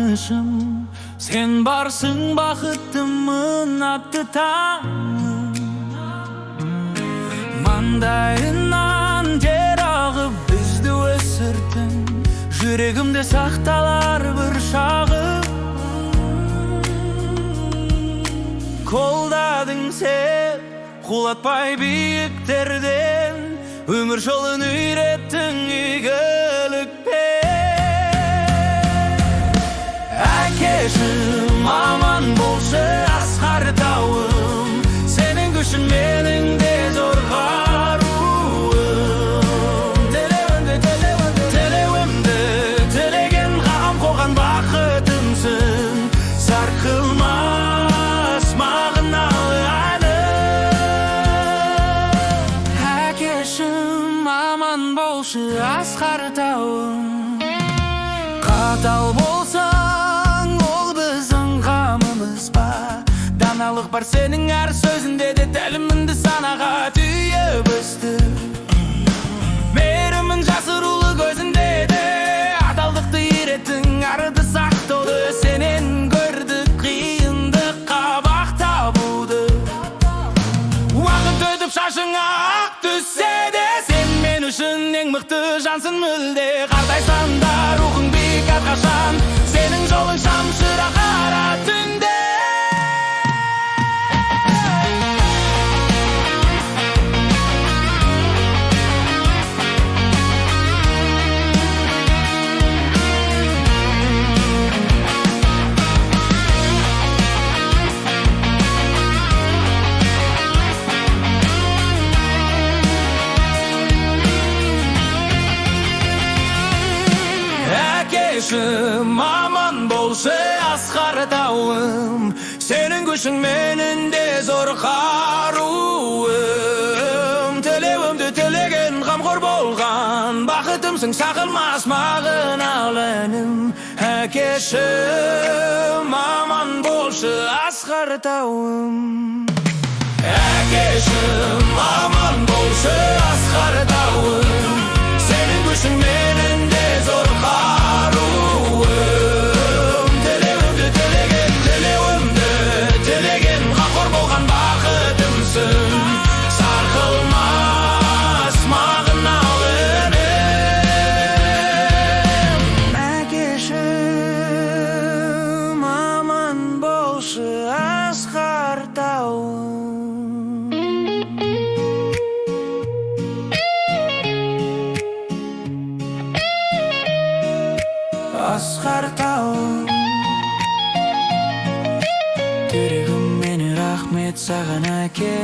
сағынышым. Sen барсың бақытымын атты таңым. Маңдайынан тер ағып бізді өсірдің, жүрегімде сақталар бір шағы. Қолдадың сен, құлатпай биіктерден, өмір жолын үйреттің игілікпен. Әкешім, аман болшы асқар тауым, сенің күшің менің де зор қаруым. Тілеуімді тілеген ғам қоған бақытымсың, сарқылмас мағыналы әнім. Әкешім, аман болшы асқар тауым. Қатал болсаң, ол біздің қамымыз ба? Даналық бар сенің әр сөзінде де, тәліміңді санаға түйіп өсті. Мейірімің жасырулы көзінде де, адалдықты үйреттің, арыды сақтауды. Сенен көрдік қиындыққа бақ табуды. Уақыт өтіп шашыңа ақ түссе де, сен мен үшін ең мықты жансың мүлде. Қартайсам да рухың биік әрқашан, сенің жолың шамшырақ қара түнде. Әкешім, аман болшы асқар тауым, сенің күшің менің де зор қаруым. Тілеуімді тілеген қамқор болған бақытымсың, сағылмас мағыналы әнім. Әкешім, аман болшы асқар тауым. Әкешім, аман болшы асқар тауым, сенің күшің менің де зор қаруым. Тілеуімді тілеген қамқор болған бақытымсың, сарқылмас мағыналы әнім. Әкешім, аман болшы асқар тауым. Асқар тауым, жүрегім мені рахмет саған әке.